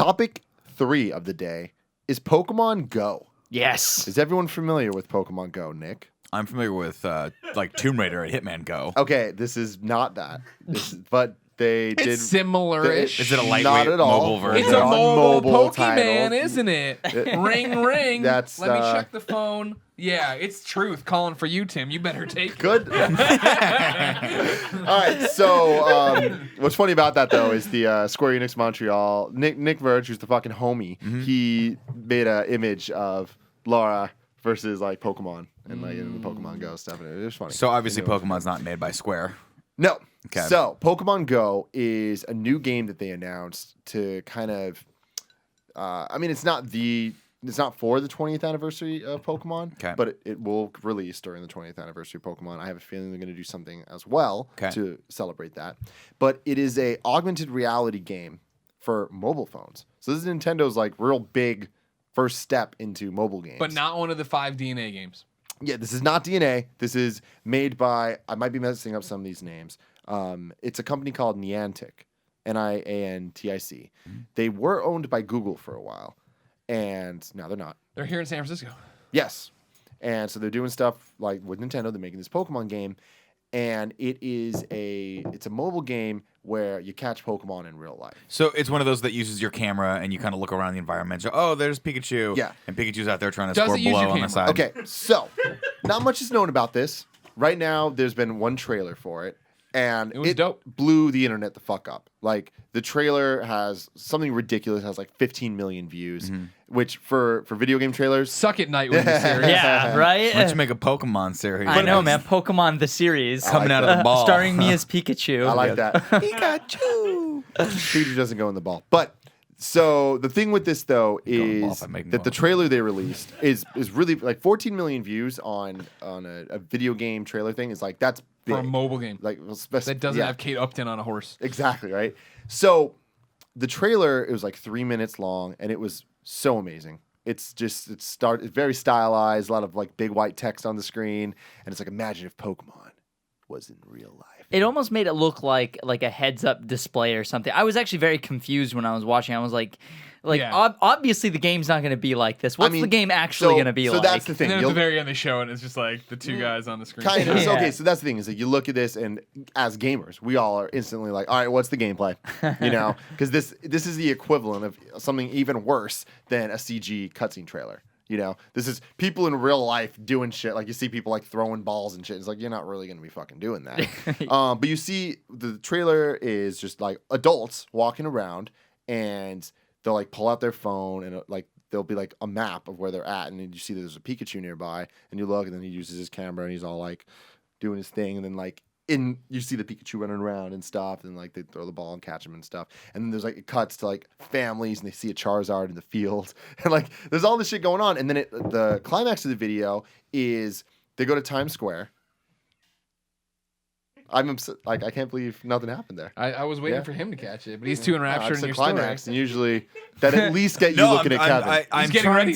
topic 3 of the day is Pokemon Go. Yes. Is everyone familiar with Pokemon Go, Nick? I'm familiar with like Tomb Raider and Hitman Go. Okay, this is not that. But they did. It's similar-ish. Is it a lightweight Not at all. mobile version? It's a mobile Pokemon, title. isn't it? Ring, ring. That's, Let me check the phone. Yeah, it's truth calling for you, Tim. You better take it. Good. All right. So, what's funny about that though is the Square Enix Montreal, Nick Verge, who's the fucking homie, he made an image of Laura versus like Pokemon and like in the Pokemon Go stuff, and it was funny. So obviously, Pokemon's not made by Square. No. Okay. So Pokemon Go is a new game that they announced to kind of. I mean, it's not for the 20th anniversary of Pokemon, okay, but it will release during the 20th anniversary of Pokemon. I have a feeling they're going to do something as well to celebrate that. But it is a augmented reality game for mobile phones. So this is Nintendo's like real big first step into mobile games. But not one of the 5 DNA games. Yeah, this is not DNA. This is made by, I might be messing up some of these names. It's a company called Niantic, Niantic. They were owned by Google for a while, and now they're not. They're here in San Francisco. Yes. And so they're doing stuff like with Nintendo. They're making this Pokemon game, and it's a mobile game where you catch Pokemon in real life. So it's one of those that uses your camera and you kind of look around the environment. So, oh, there's Pikachu. Yeah. And Pikachu's out there trying to score blow on the side. Okay, so not much is known about this. Right now, there's been one trailer for it. And it was dope. Blew the internet the fuck up. Like, the trailer has something ridiculous, has like 15 million views, which for video game trailers... Suck it, Night with the series. Yeah, right? Why don't you make a Pokemon series? I know, man. Pokemon the series. Coming out of the ball. Starring me as Pikachu. I like that. Pikachu! Pikachu doesn't go in the ball. But, so, the thing with this, though, is that the trailer they released is really, like, 14 million views on a video game trailer thing is like, that's big. For a mobile game. Like, that doesn't have Kate Upton on a horse. Exactly, right? So, the trailer, it was like 3 minutes long, and it was so amazing. It's very stylized, a lot of like big white text on the screen, and it's like, imagine if Pokemon was in real life. It almost made it look like a heads-up display or something. I was actually very confused when I was watching. I was like, obviously the game's not going to be like this. What's the game actually going to be like? So that's the thing. And then at the very end they show it, and it's just like the two guys on the screen. Kind of. Okay, so that's the thing is that you look at this, and as gamers, we all are instantly like, all right, what's the gameplay? You know, because this is the equivalent of something even worse than a CG cutscene trailer. You know, this is people in real life doing shit. Like, you see people like throwing balls and shit. It's like, you're not really going to be fucking doing that. But you see the trailer is just like adults walking around, and they'll like pull out their phone, and like there'll be like a map of where they're at. And then you see there's a Pikachu nearby, and you look, and then he uses his camera, and he's all like doing his thing. And then like you see the Pikachu running around and stuff, and like they throw the ball and catch him and stuff. And then there's like it cuts to like families, and they see a Charizard in the field, and like there's all this shit going on. And then the climax of the video is they go to Times Square. I'm upset. Like, I can't believe nothing happened there. I was waiting for him to catch it, but he's too enraptured in your climax, story. And usually that at least get you looking at Kevin. I'm getting ready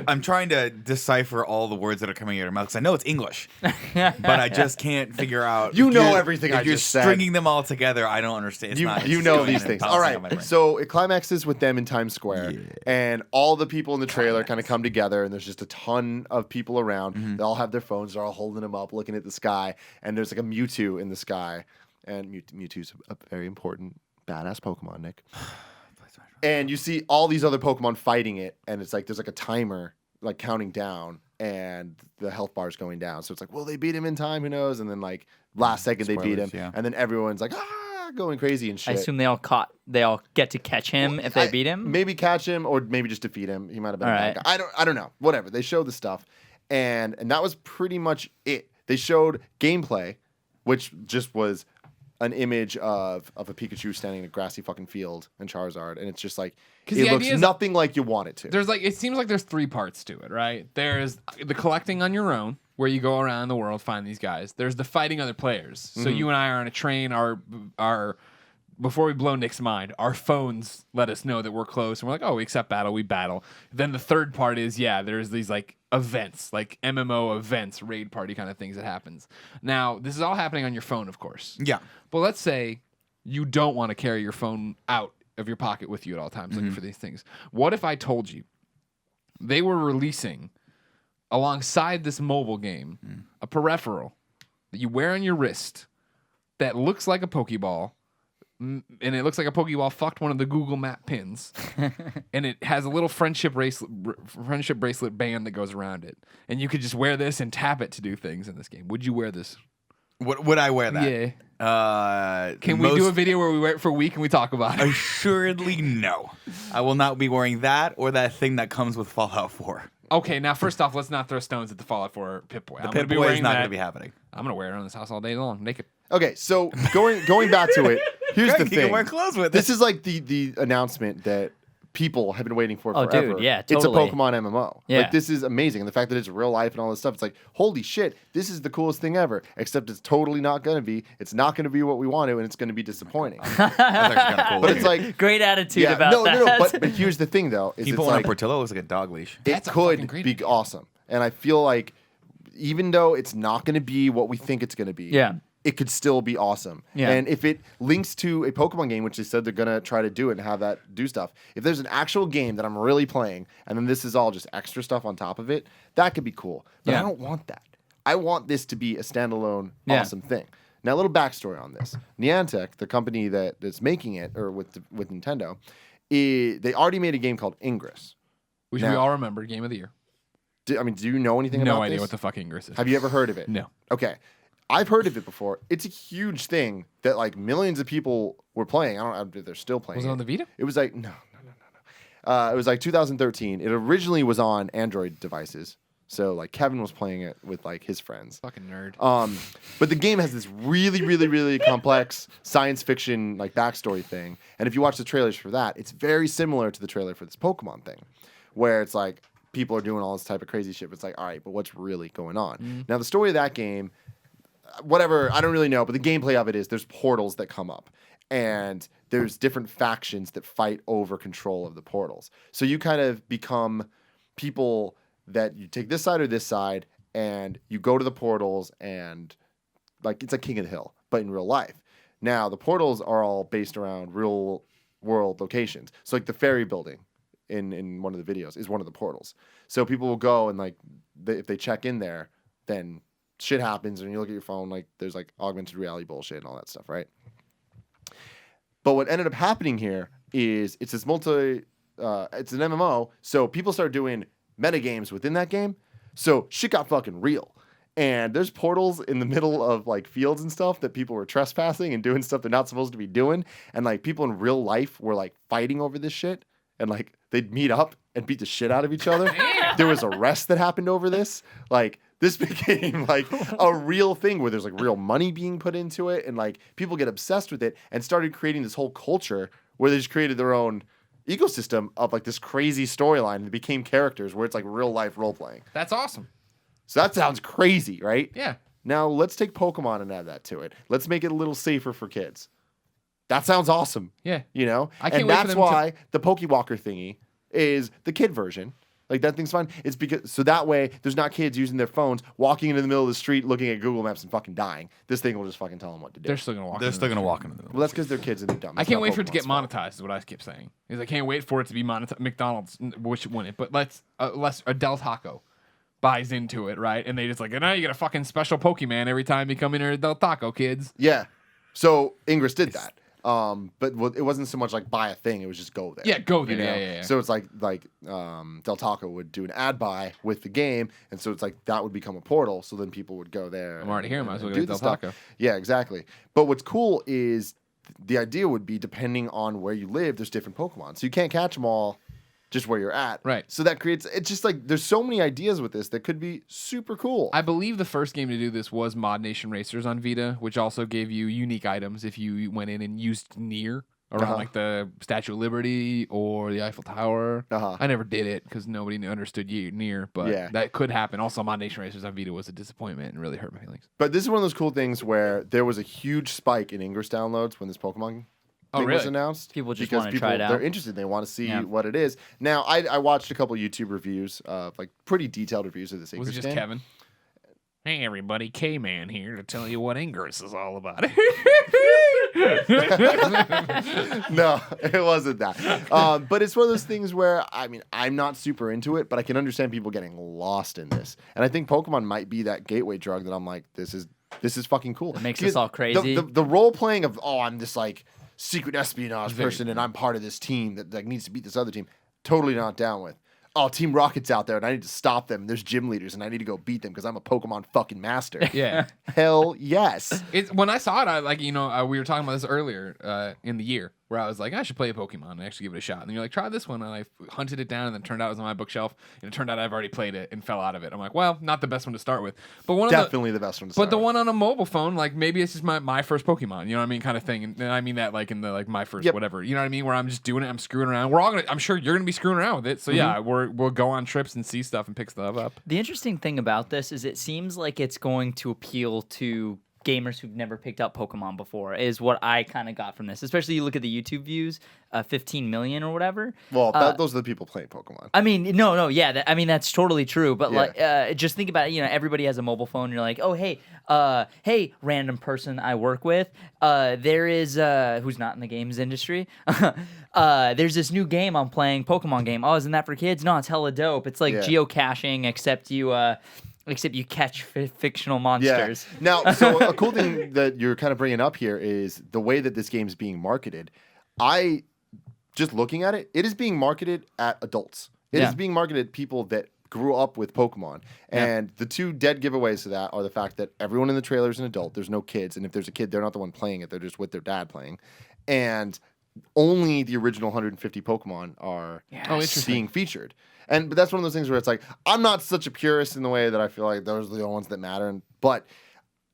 I'm trying to decipher all the words that are coming out of your mouth, because I know it's English, but I just can't figure out. You know everything I just said. If you're stringing them all together, I don't understand. You know these things. All right, so it climaxes with them in Times Square, and all the people in the trailer kind of come together, and there's just a ton of people around. They all have their phones. They're all holding them up, looking at the sky, and there's like a Mewtwo in the sky. And Mewtwo's a very important, badass Pokemon, Nick. And you see all these other Pokemon fighting it, and it's like there's like a timer like counting down, and the health bar's going down. So it's like, will they beat him in time? Who knows? And then like last second they beat him, and then everyone's like going crazy and shit. I assume they all get to catch him if they beat him. Maybe catch him, or maybe just defeat him. He might have been a bad guy. I don't know. Whatever. They showed the stuff, and that was pretty much it. They showed gameplay, which just was an image of a Pikachu standing in a grassy fucking field and Charizard, and it's just like it looks nothing like you want it to. It seems like there's 3 parts to it, right? There's the collecting on your own, where you go around the world, find these guys. There's the fighting other players. So you and I are on a train, our before we blow Nick's mind, our phones let us know that we're close, and we're like, oh, we accept battle, we battle. Then the third part is, there's these like events, like MMO events, raid party kind of things that happens. Now, this is all happening on your phone, of course. Yeah. But let's say you don't want to carry your phone out of your pocket with you at all times, looking for these things. What if I told you they were releasing, alongside this mobile game, a peripheral that you wear on your wrist that looks like a Pokeball, and it looks like a Pokeball fucked one of the Google Map pins, and it has a little friendship bracelet band that goes around it, and you could just wear this and tap it to do things in this game. Would you wear this? Would I wear that? Yeah. Can we do a video where we wear it for a week and we talk about it? Assuredly, no. I will not be wearing that or that thing that comes with Fallout 4. Okay, now first off, let's not throw stones at the Fallout 4 Pip-Boy. The Pip-Boy is not going to be happening. I'm going to wear it around this house all day long, naked. Okay, so going back to it, here's Greg, the you thing. can wear clothes with This it. is like the announcement that people have been waiting for Oh, forever. dude, yeah, It's a totally. Pokemon MMO. Yeah. Like, this is amazing. And the fact that it's real life and all this stuff, it's like, holy shit, this is the coolest thing ever. Except it's totally not going to be. It's not going to be what we want to, and it's going to be disappointing. That's actually kind of cool. But it's like... Great attitude Yeah, about that. no. But here's the thing, though. Is People it's on like, a Portillo looks like a dog leash. it That's a fucking could great be idea. awesome. And I feel like even though it's not going to be what we think it's going to be, Yeah. it could still be awesome. Yeah. And if it links to a Pokemon game, which they said they're going to try to do it and have that do stuff, if there's an actual game that I'm really playing and then this is all just extra stuff on top of it, that could be cool. But Yeah. I don't want that. I want this to be a standalone Yeah. awesome thing. Now, a little backstory on this. Niantic, the company that's making it, or with Nintendo, they already made a game called Ingress. Which we Now- all remember, Game of the Year. Do you know anything about No this? idea what the fuck Ingress is. Have you ever heard of it? No. Okay. I've heard of it before. It's a huge thing that like millions of people were playing. I don't know if they're still playing. Was it on the Vita? It was like no. It was like 2013. It originally was on Android devices. So like Kevin was playing it with like his friends. Fucking nerd. But the game has this really complex science fiction like backstory thing. And if you watch the trailers for that, it's very similar to the trailer for this Pokemon thing, where it's like people are doing all this type of crazy shit. But it's like, all right, but what's really going on? Now the story of that game, whatever, I don't really know, but the gameplay of it is there's portals that come up. And there's different factions that fight over control of the portals. So you kind of become people that you take this side or this side, and you go to the portals, and like it's like King of the Hill, but in real life. Now the portals are all based around real world locations. So like the ferry building in one of the videos is one of the portals. So people will go and like if they check in there, then shit happens, and you look at your phone, like there's like augmented reality bullshit and all that stuff, right? But what ended up happening here is it's this it's an MMO, so people start doing meta games within that game. So shit got fucking real. And there's portals in the middle of like fields and stuff that people were trespassing and doing stuff they're not supposed to be doing. And like people in real life were like fighting over this shit. And like they'd meet up and beat the shit out of each other. There was arrests that happened over this. Like this became like a real thing where there's like real money being put into it. And like people get obsessed with it and started creating this whole culture where they just created their own ecosystem of like this crazy storyline and became characters where it's like real life role playing. That's awesome. So that sounds crazy, right? Yeah. Now let's take Pokemon and add that to it. Let's make it a little safer for kids. That sounds awesome. Yeah. You know? I can't and wait for that's them why the Pokewalker thingy is the kid version. Like that thing's fun. It's because so that way there's not kids using their phones walking into the middle of the street looking at Google Maps and fucking dying. This thing will just fucking tell them what to do. They're still gonna walk. They're into still the going to street. walk into the middle. Well, that's because they're kids and they're dumb. I It's can't not wait for it to get Pokemon's fault. monetized. Is what I keep saying. Is I can't wait for it to be monetized. McDonald's, which wouldn't, but let's a Del Taco buys into it, right? And they just like, now you get a fucking special Pokemon every time you come in here at Del Taco, kids. Yeah. So Ingress did that. But it wasn't so much like buy a thing; it was just go there. Yeah, go there. you know? Yeah. So it's like Del Taco would do an ad buy with the game, and so it's like that would become a portal. So then people would go there. I'm already here. Might as well and go do to the Del stuff. Taco. Yeah, exactly. But what's cool is the idea would be depending on where you live, there's different Pokemon, so you can't catch them all just where you're at. Right. So that creates it's just like there's so many ideas with this that could be super cool. I believe the first game to do this was Mod Nation Racers on Vita, which also gave you unique items if you went in and used Nier around like the Statue of Liberty or the Eiffel Tower. I never did it because nobody understood Nier, but Yeah. that could happen. Also, Mod Nation Racers on Vita was a disappointment and really hurt my feelings. But this is one of those cool things where there was a huge spike in Ingress downloads when this Pokemon thing was really? announced. People just because wanna try it out. They're interested. They want to see Yeah. what it is. Now, I watched a couple YouTube reviews, like pretty detailed reviews of this Was Ingress it just game. Kevin? Hey everybody, K-Man here to tell you what Ingress is all about. No, it wasn't that. But it's one of those things where, I mean, I'm not super into it, but I can understand people getting lost in this. And I think Pokemon might be that gateway drug that I'm like, this is fucking cool. It makes us all crazy. The role playing of, I'm this like secret espionage person and I'm part of this team that like needs to beat this other team. Totally not down with. Oh, Team Rocket's out there and I need to stop them. There's gym leaders and I need to go beat them because I'm a Pokemon fucking master. Yeah. Hell yes. When I saw it, I like, we were talking about this earlier in the year where I was like, I should play a Pokemon and actually give it a shot. And you're like, try this one. And I hunted it down and then it turned out it was on my bookshelf. And it turned out I've already played it and fell out of it. I'm like, well, not the best one to start with. But Definitely the best one to start But the with. one on a mobile phone, like maybe it's just my first Pokemon, you know what I mean, kind of thing. And I mean that like in the like my first whatever, you know what I mean, where I'm just doing it, I'm screwing around. I'm sure you're gonna be screwing around with it. So yeah, we'll go on trips and see stuff and pick stuff up. The interesting thing about this is it seems like it's going to appeal to gamers who've never picked up Pokemon before, is what I kind of got from this. Especially you look at the YouTube views, 15 million or whatever. Well, those are the people playing Pokemon. I mean, no, yeah. That's totally true. But like, just think about it. Everybody has a mobile phone. You're like, oh, hey, random person I work with. There is who's not in the games industry. There's this new game I'm playing, Pokemon game. Oh, isn't that for kids? No, it's hella dope. It's like geocaching, except you catch fictional monsters. Yeah. Now, so a cool thing that you're kind of bringing up here is the way that this game is being marketed. Just looking at it, it is being marketed at adults. It is being marketed at people that grew up with Pokemon. And the two dead giveaways to that are the fact that everyone in the trailer is an adult. There's no kids. And if there's a kid, they're not the one playing it. They're just with their dad playing. And only the original 150 Pokemon are being featured. But that's one of those things where it's like, I'm not such a purist in the way that I feel like those are the only ones that matter. But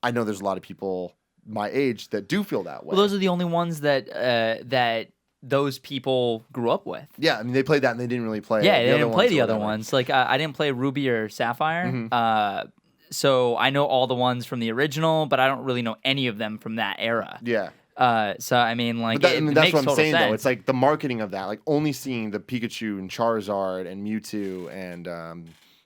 I know there's a lot of people my age that do feel that way. Well, those are the only ones that those people grew up with. Yeah, I mean, they played that and they didn't really play. Yeah, they didn't play the other ones. Like, I didn't play Ruby or Sapphire. So I know all the ones from the original, but I don't really know any of them from that era. Yeah. So I mean, like, that's makes what I'm saying sense. though. It's like the marketing of that, like only seeing the Pikachu and Charizard and Mewtwo and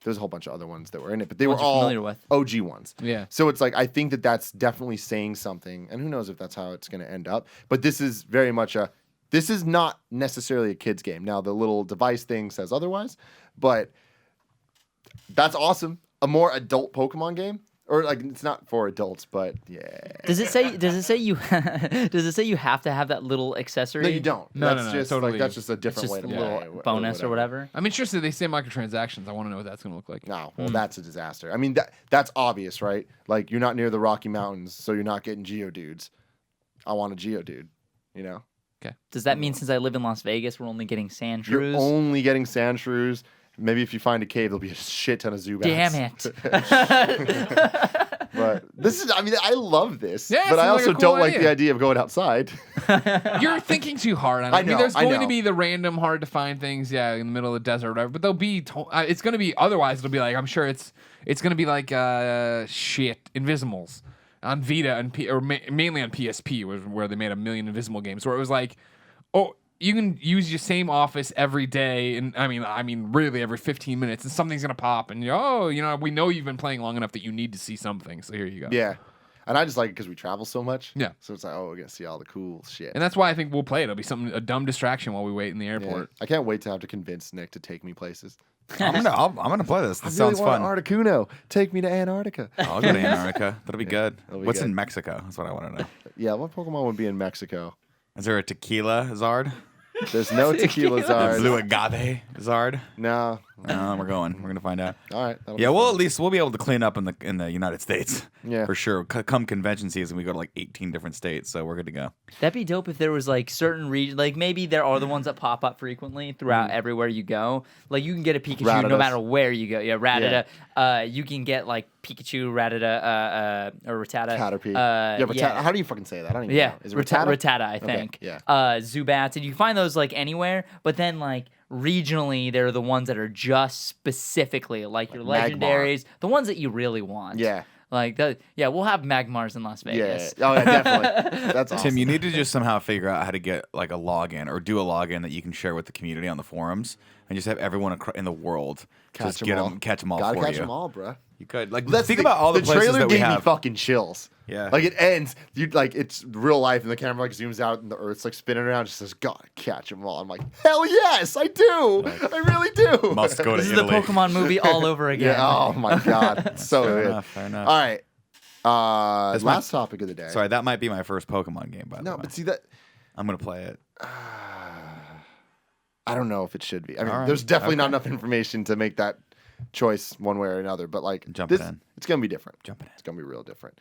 there's a whole bunch of other ones that were in it, but they were all familiar with. OG ones. Yeah. So it's like I think that that's definitely saying something, and who knows if that's how it's going to end up. But this is very much this is not necessarily a kid's game. Now the little device thing says otherwise, but that's awesome. A more adult Pokemon game. Or like it's not for adults, but yeah. Does it say you have to have that little accessory? No, you don't. No, that's no, just totally. like that's just a different Just way to a play little it, bonus or whatever. I'm interested. They say microtransactions. I want to know what that's going to look like. No, well, that's a disaster. I mean, that's obvious, right? Like you're not near the Rocky Mountains, so you're not getting Geodudes. I want a Geodude, you know. Okay. Does that mean since I live in Las Vegas, we're only getting Sandshrews? You're only getting Sandshrews. Maybe if you find a cave, there'll be a shit ton of Zubats. Damn it. But this is, I mean, I love this. Yeah, but I seems like also a cool don't like idea. the idea of going outside. You're thinking too hard on it. I know, mean, there's going know. to be the random, hard to find things, in the middle of the desert or whatever. But they'll be. It's going to be otherwise. It'll be like I'm sure it's going to be like Invisimals on Vita and mainly on PSP, where they made a million Invisimal games, where it was like, oh, you can use your same office every day, and I mean, really every 15 minutes, and something's gonna pop, and we know you've been playing long enough that you need to see something. So here you go. Yeah. And I just like it because we travel so much. Yeah. So it's like, oh, we're going to see all the cool shit. And that's why I think we'll play it. It'll be a dumb distraction while we wait in the Yeah. airport. I can't wait to have to convince Nick to take me places. I'm gonna play this. This I really sounds want fun. Articuno. Take me to Antarctica. I'll go to Antarctica. That'll be good. that'll be What's good. in Mexico? That's what I want to know. Yeah, what Pokemon would be in Mexico? Is there a tequila Zard? There's no tequila The Zard. blue agave Zard? No. No, we're going. We're gonna find out. All right. Yeah, well, at least we'll be able to clean up in the United States. Yeah. For sure. Come convention season, we go to like 18 different states, so we're good to go. That'd be dope if there was like certain regions, like maybe there are the ones that pop up frequently throughout everywhere you go. Like you can get a Pikachu no Rattatas. matter where you go. Yeah, Rattata. You can get like Pikachu, Rattata, or Rattata. Caterpie. Yeah, Rattata. How do you fucking say that? I don't even Yeah, know. Is it Rattata? Rattata, I Okay, think. yeah. Zubats, and you can find those like anywhere, but then like regionally, they're the ones that are just specifically like your Magmar. legendaries, the ones that you really want. Yeah. Like that. Yeah, we'll have Magmars in Las Yeah. Vegas. Oh, yeah, definitely. That's awesome. Tim, you need to just somehow figure out how to get like a login or do a login that you can share with the community on the forums and just have everyone in the world Catch just 'em get all. them, catch them all Gotta for catch you. them all, bruh. You could like Let's think about all the places trailer that we gave me have. fucking chills. Yeah. Like it ends, you like it's real life, and the camera like zooms out, and the Earth's like spinning around. Just says, "Gotta catch them all." I'm like, hell yes, I do. I really do. Must go to This is the Italy. Pokemon movie all over again. Yeah. Oh my god, so Fair good. enough. Fair enough. All right. That's my- Last topic of the day. Sorry, that might be my first Pokemon game. By the No, way, but see that. I'm gonna play it. I don't know if it should be. I mean, All right. there's definitely not Okay. enough information to make that choice one way or another. But like, Jumping this, in. it's gonna be different. Jumping in. It's gonna be real different.